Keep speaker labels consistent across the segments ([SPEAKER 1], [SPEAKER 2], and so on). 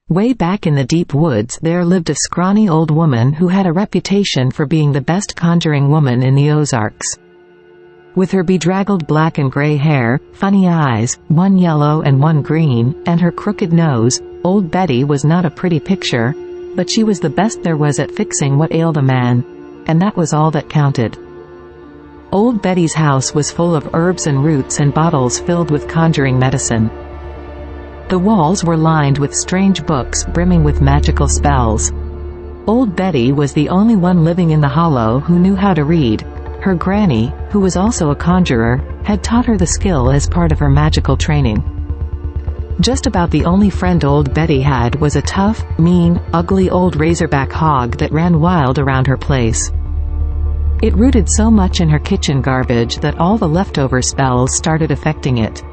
[SPEAKER 1] Way back in the deep woods there lived a scrawny old woman who had a reputation for being the best conjuring woman in the Ozarks. With her bedraggled black and gray hair, funny eyes, one yellow and one green, and her crooked nose, Old Betty was not a pretty picture, but she was the best there was at fixing what ailed a man, and that was all that counted. Old Betty's house was full of herbs and roots and bottles filled with conjuring medicine. The walls were lined with strange books brimming with magical spells. Old Betty was the only one living in the hollow who knew how to read. Her granny, who was also a conjurer, had taught her the skill as part of her magical training. Just about the only friend Old Betty had was a tough, mean, ugly old razorback hog that ran wild around her place. It rooted so much in her kitchen garbage that all the leftover spells started affecting it.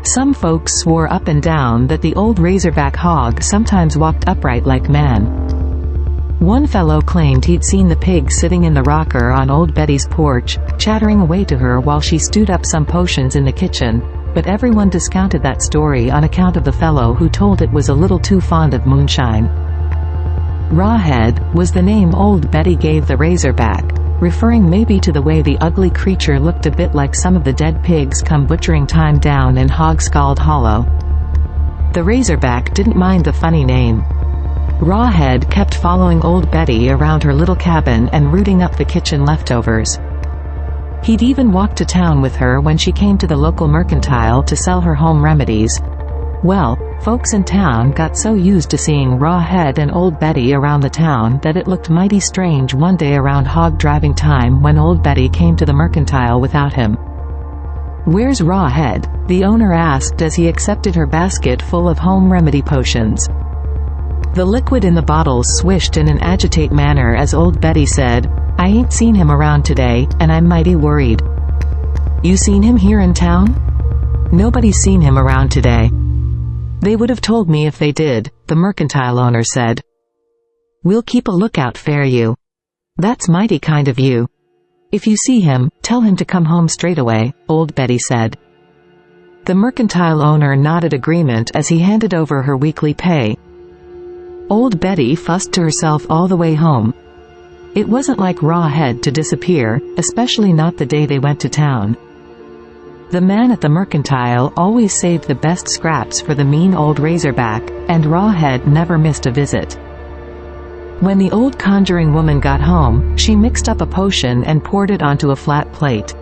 [SPEAKER 1] Some folks swore up and down that the old razorback hog sometimes walked upright like man. One fellow claimed he'd seen the pig sitting in the rocker on Old Betty's porch, chattering away to her while she stewed up some potions in the kitchen, but everyone discounted that story on account of the fellow who told it was a little too fond of moonshine. Rawhead was the name Old Betty gave the razorback, referring maybe to the way the ugly creature looked a bit like some of the dead pigs come butchering time down in Hogscald Hollow. The razorback didn't mind the funny name. Rawhead kept following Old Betty around her little cabin and rooting up the kitchen leftovers. He'd even walk to town with her when she came to the local mercantile to sell her home remedies. Well, folks in town got so used to seeing Rawhead and Old Betty around the town that it looked mighty strange one day around hog driving time when Old Betty came to the mercantile without him. "Where's Rawhead?" the owner asked as he accepted her basket full of home remedy potions. The liquid in the bottles swished in an agitate manner as Old Betty said, "I ain't seen him around today, and I'm mighty worried." "You seen him here in town?" "Nobody's seen him around today." "They would have told me if they did," the mercantile owner said. "We'll keep a lookout for you." "That's mighty kind of you." "If you see him, tell him to come home straight away," Old Betty said. The mercantile owner nodded agreement as he handed over her weekly pay. Old Betty fussed to herself all the way home. It wasn't like Rawhead to disappear, especially not the day they went to town. The man at the mercantile always saved the best scraps for the mean old razorback, and Rawhead never missed a visit. When the old conjuring woman got home, she mixed up a potion and poured it onto a flat plate.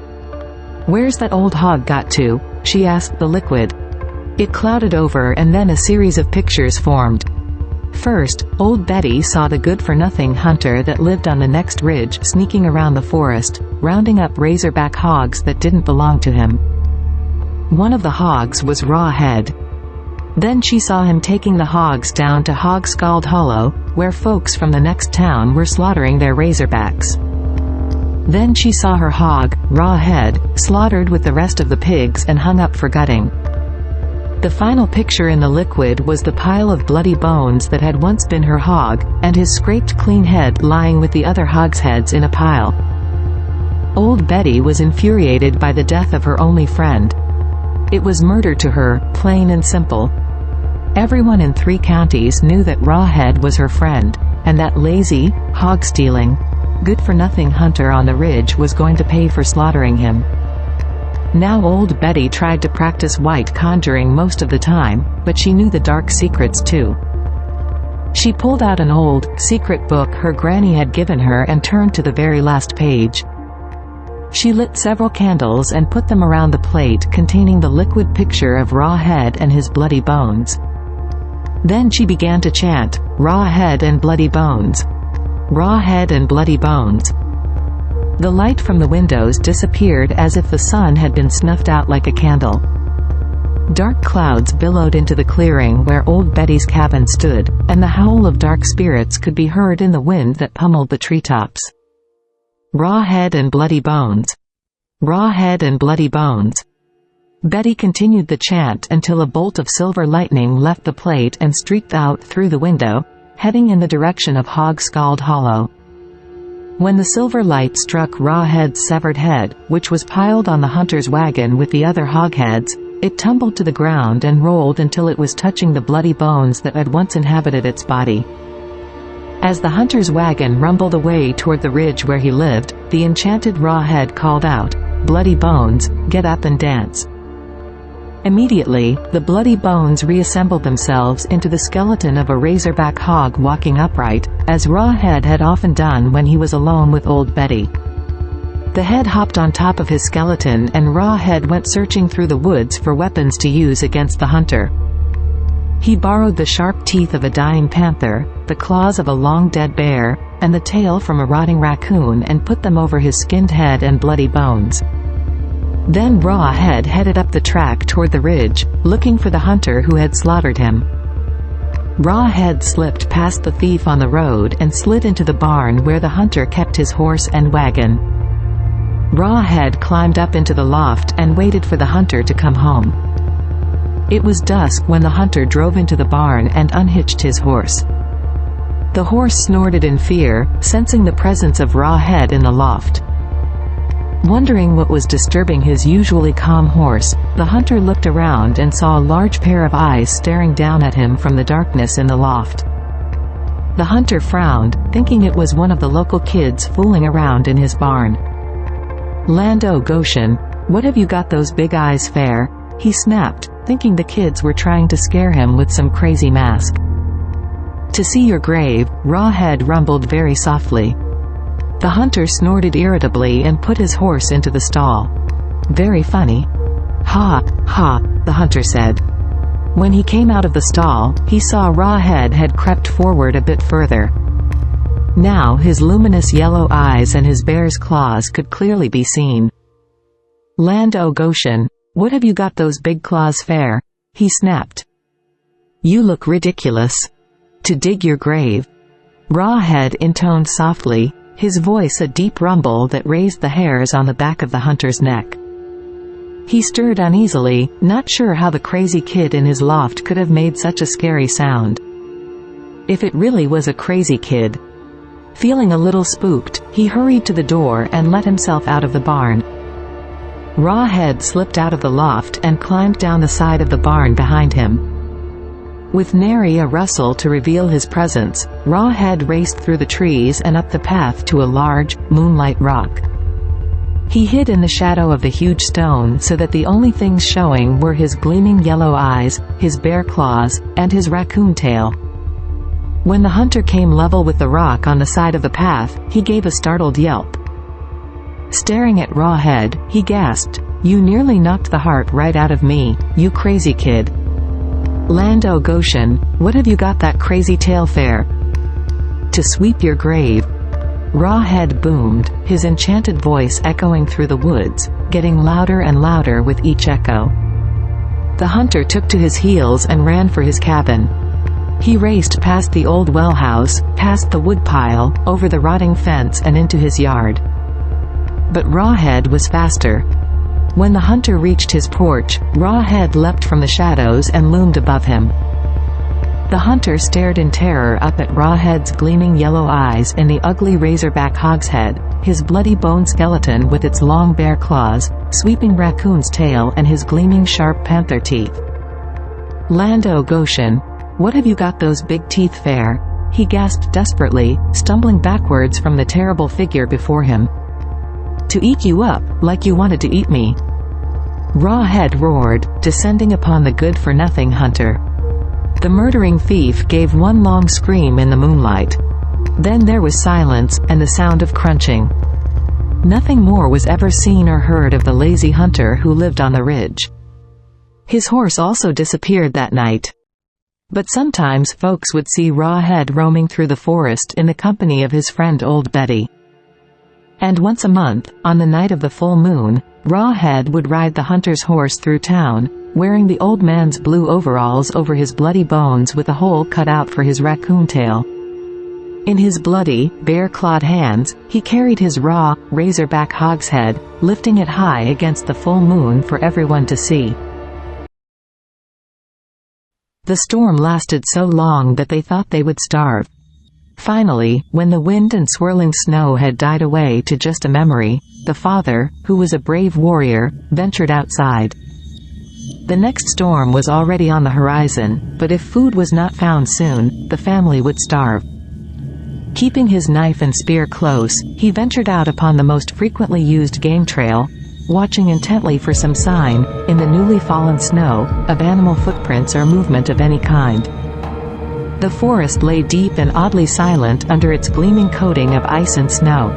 [SPEAKER 1] "Where's that old hog got to?" she asked the liquid. It clouded over and then a series of pictures formed. First, Old Betty saw the good-for-nothing hunter that lived on the next ridge sneaking around the forest, rounding up razorback hogs that didn't belong to him. One of the hogs was Rawhead. Then she saw him taking the hogs down to Hogscald Hollow, where folks from the next town were slaughtering their razorbacks. Then she saw her hog, Rawhead, slaughtered with the rest of the pigs and hung up for gutting. The final picture in the liquid was the pile of bloody bones that had once been her hog, and his scraped clean head lying with the other hogs' heads in a pile. Old Betty was infuriated by the death of her only friend. It was murder to her, plain and simple. Everyone in 3 counties knew that Rawhead was her friend, and that lazy, hog-stealing, good-for-nothing hunter on the ridge was going to pay for slaughtering him. Now Old Betty tried to practice white conjuring most of the time, but she knew the dark secrets too. She pulled out an old, secret book her granny had given her and turned to the very last page. She lit several candles and put them around the plate containing the liquid picture of Rawhead and his bloody bones. Then she began to chant, "Rawhead and bloody bones. Rawhead and bloody bones." The light from the windows disappeared as if the sun had been snuffed out like a candle. Dark clouds billowed into the clearing where Old Betty's cabin stood, and the howl of dark spirits could be heard in the wind that pummeled the treetops. Rawhead and bloody bones. Rawhead and bloody bones. Betty continued the chant until a bolt of silver lightning left the plate and streaked out through the window, heading in the direction of Hogscald Hollow. When the silver light struck Rawhead's severed head, which was piled on the hunter's wagon with the other hogheads, it tumbled to the ground and rolled until it was touching the bloody bones that had once inhabited its body. As the hunter's wagon rumbled away toward the ridge where he lived, the enchanted rawhead called out, "Bloody bones, get up and dance." Immediately, the bloody bones reassembled themselves into the skeleton of a razorback hog walking upright, as Rawhead had often done when he was alone with Old Betty. The head hopped on top of his skeleton and Rawhead went searching through the woods for weapons to use against the hunter. He borrowed the sharp teeth of a dying panther, the claws of a long-dead bear, and the tail from a rotting raccoon and put them over his skinned head and bloody bones. Then Rawhead headed up the track toward the ridge, looking for the hunter who had slaughtered him. Rawhead slipped past the thief on the road and slid into the barn where the hunter kept his horse and wagon. Rawhead climbed up into the loft and waited for the hunter to come home. It was dusk when the hunter drove into the barn and unhitched his horse. The horse snorted in fear, sensing the presence of Rawhead in the loft. Wondering what was disturbing his usually calm horse, the hunter looked around and saw a large pair of eyes staring down at him from the darkness in the loft. The hunter frowned, thinking it was one of the local kids fooling around in his barn. "Lando Goshen, what have you got those big eyes for?" he snapped, thinking the kids were trying to scare him with some crazy mask. "To see your grave," Rawhead rumbled very softly. The hunter snorted irritably and put his horse into the stall. "Very funny." "Ha, ha," the hunter said. When he came out of the stall, he saw Rawhead had crept forward a bit further. Now his luminous yellow eyes and his bear's claws could clearly be seen. "Lando Goshen, what have you got those big claws for?" he snapped. "You look ridiculous. To dig your grave." Rawhead intoned softly, his voice a deep rumble that raised the hairs on the back of the hunter's neck. He stirred uneasily, not sure how the crazy kid in his loft could have made such a scary sound. If it really was a crazy kid. Feeling a little spooked, he hurried to the door and let himself out of the barn. Rawhead slipped out of the loft and climbed down the side of the barn behind him. With nary a rustle to reveal his presence, Rawhead raced through the trees and up the path to a large, moonlight rock. He hid in the shadow of the huge stone so that the only things showing were his gleaming yellow eyes, his bear claws, and his raccoon tail. When the hunter came level with the rock on the side of the path, he gave a startled yelp. Staring at Rawhead, he gasped, "You nearly knocked the heart right out of me, you crazy kid. Lando Goshen, what have you got that crazy tail for?" "To sweep your grave." Rawhead boomed, his enchanted voice echoing through the woods, getting louder and louder with each echo. The hunter took to his heels and ran for his cabin. He raced past the old well house, past the woodpile, over the rotting fence and into his yard. But Rawhead was faster. When the hunter reached his porch, Rawhead leapt from the shadows and loomed above him. The hunter stared in terror up at Rawhead's gleaming yellow eyes in the ugly razorback hog's head, his bloody bone skeleton with its long bear claws, sweeping raccoon's tail and his gleaming sharp panther teeth. "Lando Goshen, what have you got those big teeth for?" he gasped desperately, stumbling backwards from the terrible figure before him. "To eat you up, like you wanted to eat me." Rawhead roared, descending upon the good-for-nothing hunter. The murdering thief gave one long scream in the moonlight. Then there was silence, and the sound of crunching. Nothing more was ever seen or heard of the lazy hunter who lived on the ridge. His horse also disappeared that night. But sometimes folks would see Rawhead roaming through the forest in the company of his friend Old Betty. And once a month, on the night of the full moon, Rawhead would ride the hunter's horse through town, wearing the old man's blue overalls over his bloody bones with a hole cut out for his raccoon tail. In his bloody, bear-clawed hands, he carried his raw, razorback hog's head, lifting it high against the full moon for everyone to see. The storm lasted so long that they thought they would starve. Finally, when the wind and swirling snow had died away to just a memory, the father, who was a brave warrior, ventured outside. The next storm was already on the horizon, but if food was not found soon, the family would starve. Keeping his knife and spear close, he ventured out upon the most frequently used game trail, watching intently for some sign, in the newly fallen snow, of animal footprints or movement of any kind. The forest lay deep and oddly silent under its gleaming coating of ice and snow.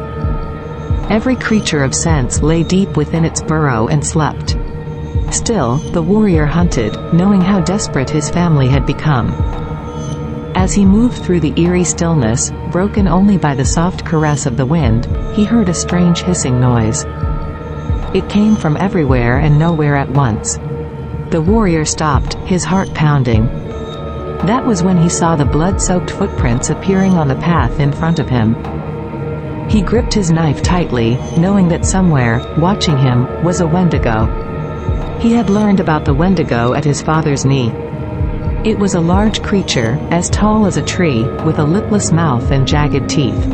[SPEAKER 1] Every creature of sense lay deep within its burrow and slept. Still, the warrior hunted, knowing how desperate his family had become. As he moved through the eerie stillness, broken only by the soft caress of the wind, he heard a strange hissing noise. It came from everywhere and nowhere at once. The warrior stopped, his heart pounding. That was when he saw the blood-soaked footprints appearing on the path in front of him. He gripped his knife tightly, knowing that somewhere, watching him, was a Wendigo. He had learned about the Wendigo at his father's knee. It was a large creature, as tall as a tree, with a lipless mouth and jagged teeth.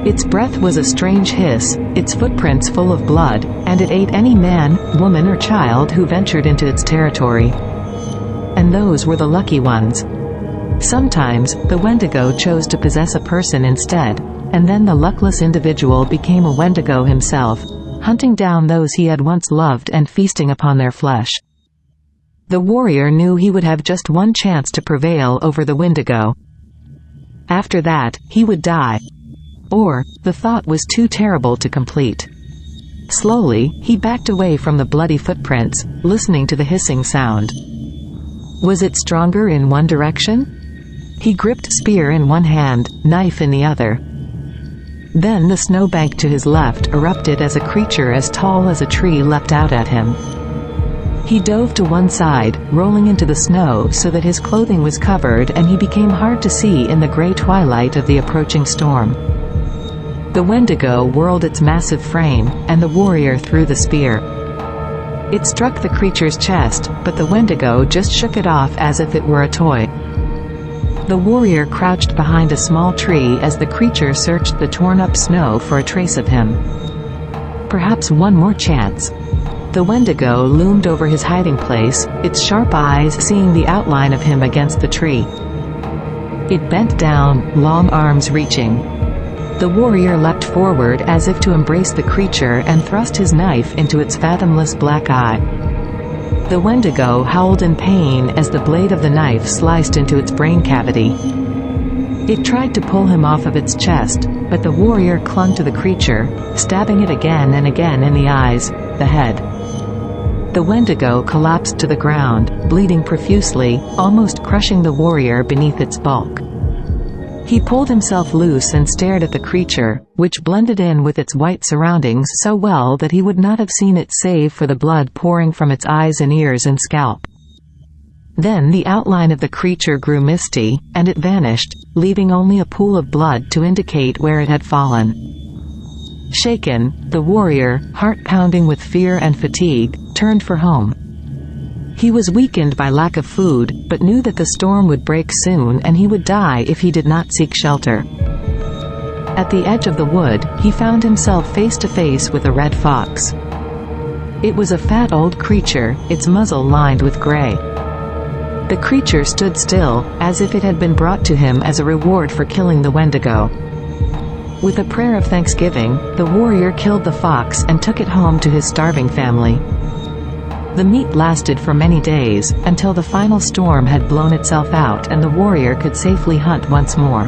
[SPEAKER 1] Its breath was a strange hiss, its footprints full of blood, and it ate any man, woman or child who ventured into its territory. And those were the lucky ones. Sometimes, the Wendigo chose to possess a person instead, and then the luckless individual became a Wendigo himself, hunting down those he had once loved and feasting upon their flesh. The warrior knew he would have just one chance to prevail over the Wendigo. After that, he would die. Or, the thought was too terrible to complete. Slowly, he backed away from the bloody footprints, listening to the hissing sound. Was it stronger in one direction? He gripped spear in one hand, knife in the other. Then the snowbank to his left erupted as a creature as tall as a tree leapt out at him. He dove to one side, rolling into the snow so that his clothing was covered and he became hard to see in the gray twilight of the approaching storm. The Wendigo whirled its massive frame, and the warrior threw the spear. It struck the creature's chest, but the Wendigo just shook it off as if it were a toy. The warrior crouched behind a small tree as the creature searched the torn-up snow for a trace of him. Perhaps one more chance. The Wendigo loomed over his hiding place, its sharp eyes seeing the outline of him against the tree. It bent down, long arms reaching. The warrior leapt forward as if to embrace the creature and thrust his knife into its fathomless black eye. The Wendigo howled in pain as the blade of the knife sliced into its brain cavity. It tried to pull him off of its chest, but the warrior clung to the creature, stabbing it again and again in the eyes, the head. The Wendigo collapsed to the ground, bleeding profusely, almost crushing the warrior beneath its bulk. He pulled himself loose and stared at the creature, which blended in with its white surroundings so well that he would not have seen it save for the blood pouring from its eyes and ears and scalp. Then the outline of the creature grew misty, and it vanished, leaving only a pool of blood to indicate where it had fallen. Shaken, the warrior, heart pounding with fear and fatigue, turned for home. He was weakened by lack of food, but knew that the storm would break soon and he would die if he did not seek shelter. At the edge of the wood, he found himself face to face with a red fox. It was a fat old creature, its muzzle lined with gray. The creature stood still, as if it had been brought to him as a reward for killing the Wendigo. With a prayer of thanksgiving, the warrior killed the fox and took it home to his starving family. The meat lasted for many days, until the final storm had blown itself out and the warrior could safely hunt once more.